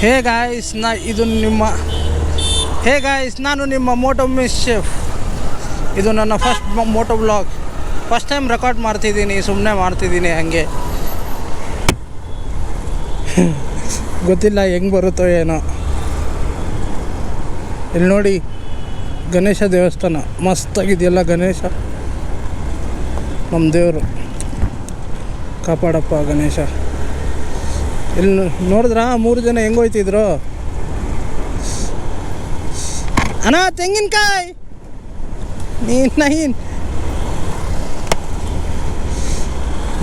Hey guys ನಾನು ನಿಮ್ಮ Moto miss chef. ಇದು ನನ್ನ first moto blog. First time record ಮಾಡ್ತಿದ್ದೀನಿ, ಸುಮ್ಮನೆ ಮಾಡ್ತಿದ್ದೀನಿ ಹಂಗೆ. ಗೊತ್ತಿಲ್ಲ ಹೆಂಗೆ ಬರುತ್ತೋ ಏನೋ. ಇಲ್ಲಿ ನೋಡಿ ಗಣೇಶ ದೇವಸ್ಥಾನ ಮಸ್ತಾಗಿದೆಯಲ್ಲ. ಗಣೇಶ ನಮ್ಮ ದೇವರು, ಕಾಪಾಡಪ್ಪ ಗಣೇಶ. ಇಲ್ಲಿ ನೋಡಿದ್ರಾ 3 ಜನ ಹೆಂಗೋಯ್ತಿದ್ರು. ಅಣ್ಣ ತೆಂಗಿನಕಾಯಿ ನೀನು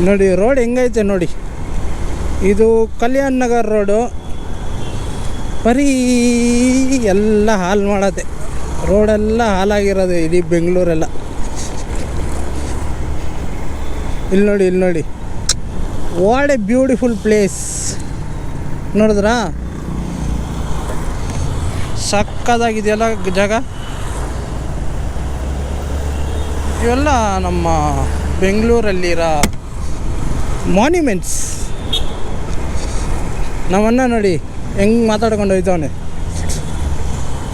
ನೋಡಿ ರೋಡ್ ಹೆಂಗೈತೆ ನೋಡಿ. ಇದು ಕಲ್ಯಾಣ್ ನಗರ್ ರೋಡು. ಬರೀ ಎಲ್ಲ ಹಾಳು ಮಾಡತ್ತೆ, ರೋಡೆಲ್ಲ ಹಾಳಾಗಿರೋದು ಇಡೀ ಬೆಂಗಳೂರೆಲ್ಲ. ಇಲ್ಲಿ ನೋಡಿ ವಾಟ್ ಎ ಬ್ಯೂಟಿಫುಲ್ ಪ್ಲೇಸ್. ನೋಡಿದ್ರಾ ಸಕ್ಕದಾಗಿದೆಯಲ್ಲ ಜಾಗ. ಇವೆಲ್ಲ ನಮ್ಮ ಬೆಂಗಳೂರಲ್ಲಿರೋ ಮಾನ್ಯುಮೆಂಟ್ಸ್. ನಮ್ಮನ್ನ ನೋಡಿ ಹೆಂಗೆ ಮಾತಾಡ್ಕೊಂಡು ಹೋಯ್ತವನೆ.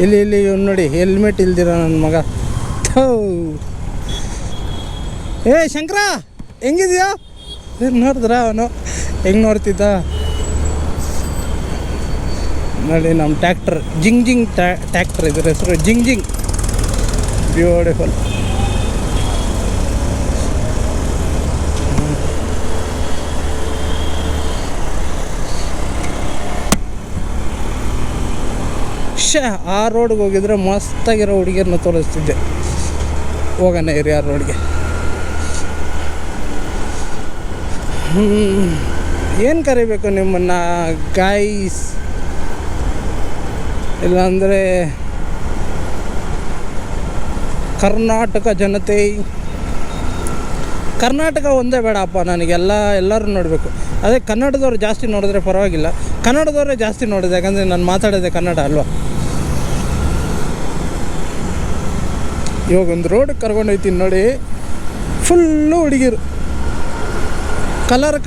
ಇಲ್ಲಿ ಇವ್ನು ನೋಡಿ ಹೆಲ್ಮೆಟ್ ಇಲ್ದಿರ ನನ್ನ ಮಗ. ಏ ಶಂಕರ ಹೆಂಗಿದೆಯಾ ನೋಡಿದ್ರ ಅವನು ಹೆಂಗೆ ನೋಡ್ತಿದ್ದ ನೋಡಿ. ನಮ್ಮ ಟ್ಯಾಕ್ಟರ್ ಜಿಂಗ್ ಟ್ಯಾಕ್ಟರ್, ಇದ್ರ ಹೆಸರು ಜಿಂಗ್. ಬ್ಯೂಟಿಫುಲ್. ಆ ರೋಡ್ಗೆ ಹೋಗಿದ್ರೆ ಮಸ್ತಾಗಿರೋ ಹುಡುಗಿಯರನ್ನ ತೋರಿಸ್ತಿದ್ದೆ. ಹೋಗೋಣ ಇರಿ ಆ ರೋಡ್ಗೆ. ಏನು ಕರಿಬೇಕು ನಿಮ್ಮನ್ನು ಗಾಯ್ಸ್? ಇಲ್ಲಾಂದರೆ ಕರ್ನಾಟಕ ಜನತೆ. ಕರ್ನಾಟಕ ಒಂದೇ ಬೇಡಪ್ಪ ನನಗೆಲ್ಲ, ಎಲ್ಲರೂ ನೋಡಬೇಕು. ಅದೇ ಕನ್ನಡದವ್ರು ಜಾಸ್ತಿ ನೋಡಿದ್ರೆ ಪರವಾಗಿಲ್ಲ. ಕನ್ನಡದವರೇ ಜಾಸ್ತಿ ನೋಡಿದೆ, ಯಾಕಂದರೆ ನಾನು ಮಾತಾಡೋದೆ ಕನ್ನಡ ಅಲ್ವಾ. ಇವಾಗ ಒಂದು ರೋಡಿಗೆ ಕರ್ಕೊಂಡೋಯ್ತೀನಿ ನೋಡಿ, ಫುಲ್ಲು ಹುಡುಗಿರು, ಕಲರ್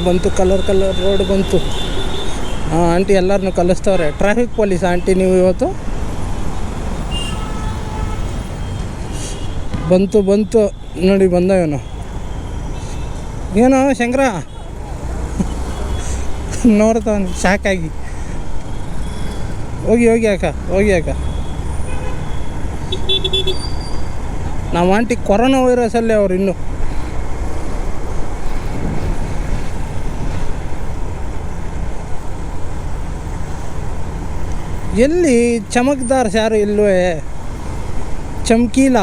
ಬಂತು ಕಲರ್ ರೋಡ್ ಬಂತು. ಹಾಂ ಆಂಟಿ ಎಲ್ಲರನ್ನೂ ಕಲಿಸ್ತವ್ರೆ. ಟ್ರಾಫಿಕ್ ಪೊಲೀಸ್ ಆಂಟಿ ನೀವು ಇವತ್ತು. ಬಂತು ನೋಡಿ ಬಂದ ಇವನು. ಏನೋ ಶಂಕರ ನೋಡ್ತಾವನು ಶಾಕಾಗಿ. ಹೋಗಿ ಅಕ್ಕ. ನಮ್ಮ ಆಂಟಿ ಕೊರೋನಾ ವೈರಸಲ್ಲೇ ಅವ್ರು ಇನ್ನೂ. ಎಲ್ಲಿ ಚಮಕ್ದಾರ್ಸ್ ಯಾರು ಇಲ್ವೇ? ಚಮಕೀಲ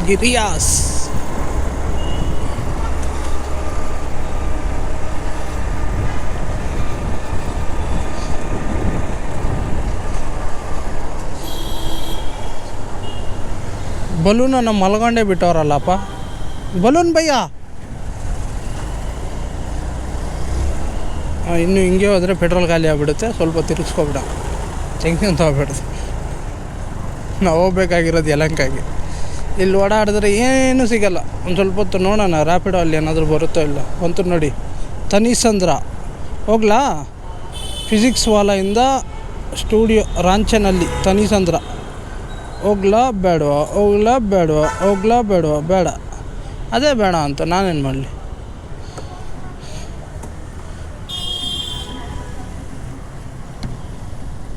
ಗಿರಿಯಾಸ್. ಬಲೂನನ್ನು ಮಲ್ಕೊಂಡೇ ಬಿಟ್ಟವ್ರಲ್ಲಪ್ಪ. ಬಲೂನ್ ಭಯ್ಯ. ಇನ್ನು ಹಿಂಗೆ ಹೋದರೆ ಪೆಟ್ರೋಲ್ ಖಾಲಿ ಆಗಿಬಿಡುತ್ತೆ. ಸ್ವಲ್ಪ ತಿರುಗಿಸ್ಕೊಬಿಡ, ಜಂಕ್ಷನ್ ತೊಗೊಬಿಡ್ದು. ನಾವು ಹೋಗ್ಬೇಕಾಗಿರೋದು ಯಲಹಂಕಾಗೆ. ಇಲ್ಲಿ ಓಡಾಡಿದ್ರೆ ಏನೂ ಸಿಗೋಲ್ಲ. ಒಂದು ಸ್ವಲ್ಪ ಹೊತ್ತು ನೋಡೋಣ ರ್ಯಾಪಿಡೋ ಅಲ್ಲಿ ಏನಾದರೂ ಬರುತ್ತೋ ಇಲ್ಲ. ಬಂತು ನೋಡಿ ತನಿಸಂದ್ರ. ಹೋಗ್ಲಾ? Physics ವಾಲಾಯಿಂದ studio ರಾಂಚನಲ್ಲಿ ತನಿಸಂದ್ರ. ಹೋಗ್ಲಾ ಬೇಡವಾ? ಬೇಡ. ಅದೇ ಬೇಡ ಅಂತ ನಾನೇನು ಮಾಡಲಿ.